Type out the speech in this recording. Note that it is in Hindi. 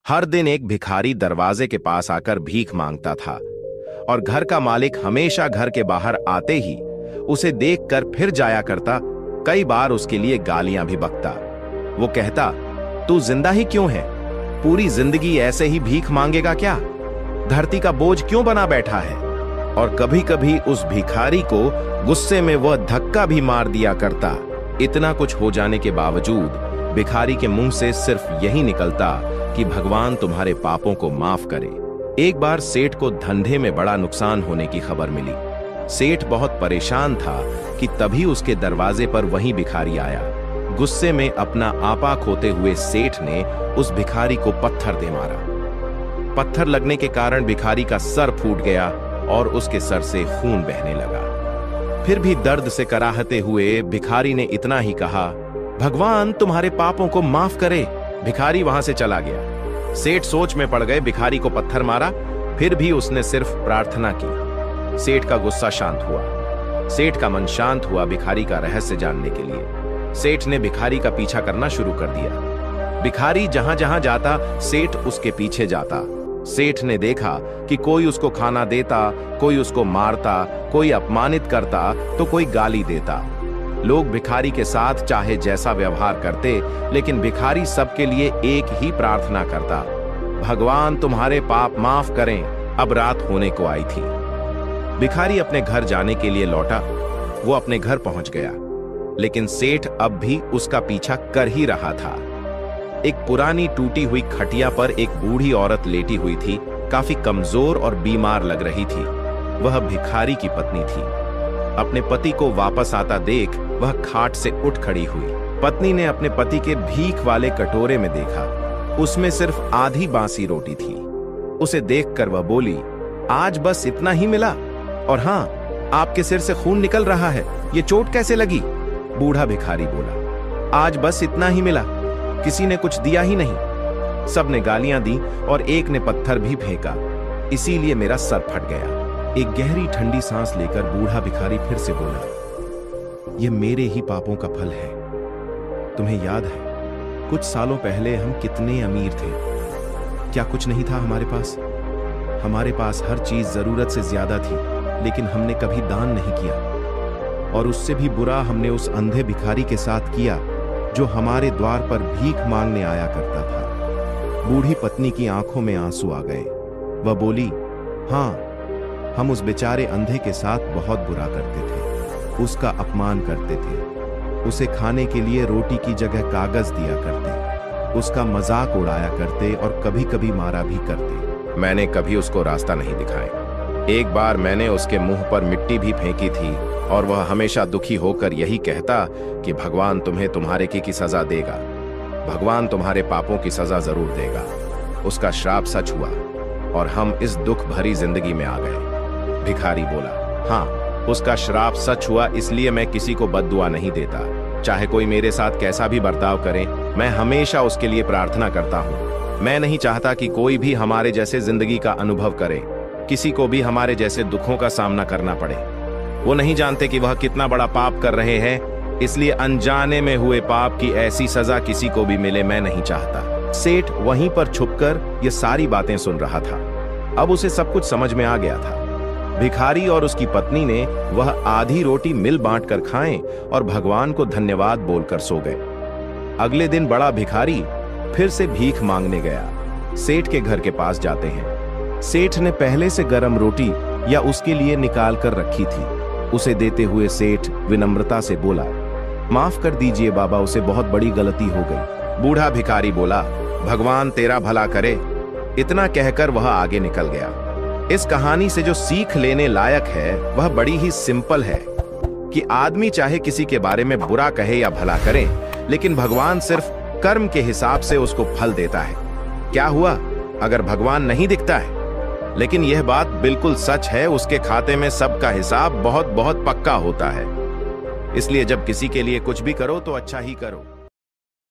हर दिन एक भिखारी दरवाजे के पास आकर भीख मांगता था और घर का मालिक हमेशा घर के बाहर आते ही उसे देखकर फिर जाया करता। कई बार उसके लिए गालियां भी बकता। वो कहता, तू जिंदा ही क्यों है? पूरी जिंदगी ऐसे ही भीख मांगेगा क्या? धरती का बोझ क्यों बना बैठा है? और कभी कभी उस भिखारी को गुस्से में वह धक्का भी मार दिया करता। इतना कुछ हो जाने के बावजूद भिखारी के मुंह से सिर्फ यही निकलता कि भगवान तुम्हारे पापों को माफ करे। एक बार सेठ को धंधे में बड़ा नुकसान होने की खबर मिली। सेठ बहुत परेशान था कि तभी उसके दरवाजे पर वही भिखारी आया। गुस्से में अपना आपा खोते हुए सेठ ने उस भिखारी को पत्थर दे मारा। पत्थर लगने के कारण भिखारी का सर फूट गया और उसके सर से खून बहने लगा। फिर भी दर्द से कराहते हुए भिखारी ने इतना ही कहा, भगवान तुम्हारे पापों को माफ करे। भिखारी वहां से चला गया। सेठ सोच में पड़ गए। भिखारी को पत्थर मारा, फिर भी उसने सिर्फ प्रार्थना की। सेठ का गुस्सा शांत हुआ। सेठ का मन शांत हुआ भिखारी का रहस्य जानने के लिए। सेठ ने भिखारी का पीछा करना शुरू कर दिया। भिखारी जहां जहां जाता सेठ उसके पीछे जाता। सेठ ने देखा कि कोई उसको खाना देता, कोई उसको मारता, कोई अपमानित करता तो कोई गाली देता। लोग भिखारी के साथ चाहे जैसा व्यवहार करते, लेकिन भिखारी सबके लिए एक ही प्रार्थना करता, भगवान तुम्हारे पाप माफ करें। अब रात होने को आई थी। भिखारी अपने घर जाने के लिए लौटा। वो अपने घर पहुंच गया, लेकिन सेठ अब भी उसका पीछा कर ही रहा था। एक पुरानी टूटी हुई खटिया पर एक बूढ़ी औरत लेटी हुई थी। काफी कमजोर और बीमार लग रही थी। वह भिखारी की पत्नी थी। अपने पति को वापस आता देख वह खाट से उठ खड़ी हुई। पत्नी ने अपने पति के भीख वाले कटोरे में देखा। उसमें सिर्फ आधी बासी रोटी थी। उसे देखकर वह बोली, आज बस इतना ही मिला? और हाँ, आपके सिर से खून निकल रहा है, ये चोट कैसे लगी? बूढ़ा भिखारी बोला, आज बस इतना ही मिला, किसी ने कुछ दिया ही नहीं। सबने गालियां दी और एक ने पत्थर भी फेंका, इसीलिए मेरा सर फट गया। एक गहरी ठंडी सांस लेकर बूढ़ा भिखारी फिर से बोला, ये मेरे ही पापों का फल है। तुम्हें याद है कुछ सालों पहले हम कितने अमीर थे? क्या कुछ नहीं था हमारे पास? हमारे पास हर चीज जरूरत से ज्यादा थी, लेकिन हमने कभी दान नहीं किया। और उससे भी बुरा हमने उस अंधे भिखारी के साथ किया जो हमारे द्वार पर भीख मांगने आया करता था। बूढ़ी पत्नी की आंखों में आंसू आ गए। वह बोली, हाँ, हम उस बेचारे अंधे के साथ बहुत बुरा करते थे, उसका अपमान करते थे, उसे खाने के लिए रोटी की जगह कागज दिया करते, उसका मजाक उड़ाया करते और कभी कभी मारा भी करते। मैंने कभी उसको रास्ता नहीं दिखाया। एक बार मैंने उसके मुंह पर मिट्टी भी फेंकी थी और वह हमेशा दुखी होकर यही कहता कि भगवान तुम्हें तुम्हारे की सजा देगा, भगवान तुम्हारे पापों की सजा जरूर देगा। उसका श्राप सच हुआ और हम इस दुख भरी जिंदगी में आ गए। भिखारी बोला, हाँ, उसका श्राप सच हुआ, इसलिए मैं किसी को बद्दुआ नहीं देता। चाहे कोई मेरे साथ कैसा भी बर्ताव करे, मैं हमेशा उसके लिए प्रार्थना करता हूँ। मैं नहीं चाहता कि कोई भी हमारे जैसे जिंदगी का अनुभव करे, किसी को भी हमारे जैसे दुखों का सामना करना पड़े। वो नहीं जानते कि वह कितना बड़ा पाप कर रहे हैं, इसलिए अनजाने में हुए पाप की ऐसी सजा किसी को भी मिले मैं नहीं चाहता। सेठ वहीं पर छुपकर ये सारी बातें सुन रहा था। अब उसे सब कुछ समझ में आ गया था। भिखारी और उसकी पत्नी ने वह आधी रोटी मिल बांटकर खाएं और भगवान को धन्यवाद बोलकर सो गए। अगले दिन बड़ा भिखारी फिर से भीख मांगने गया। सेठ के घर के पास जाते हैं। सेठ ने पहले से गरम रोटी या उसके लिए निकाल कर रखी थी। उसे देते हुए सेठ विनम्रता से बोला, माफ कर दीजिए बाबा, उसे बहुत बड़ी गलती हो गई। बूढ़ा भिखारी बोला, भगवान तेरा भला करे। इतना कहकर वह आगे निकल गया। इस कहानी से जो सीख लेने लायक है वह बड़ी ही सिंपल है कि आदमी चाहे किसी के बारे में बुरा कहे या भला करे, लेकिन भगवान सिर्फ कर्म के हिसाब से उसको फल देता है। क्या हुआ अगर भगवान नहीं दिखता है? लेकिन यह बात बिल्कुल सच है, उसके खाते में सबका हिसाब बहुत बहुत पक्का होता है। इसलिए जब किसी के लिए कुछ भी करो तो अच्छा ही करो।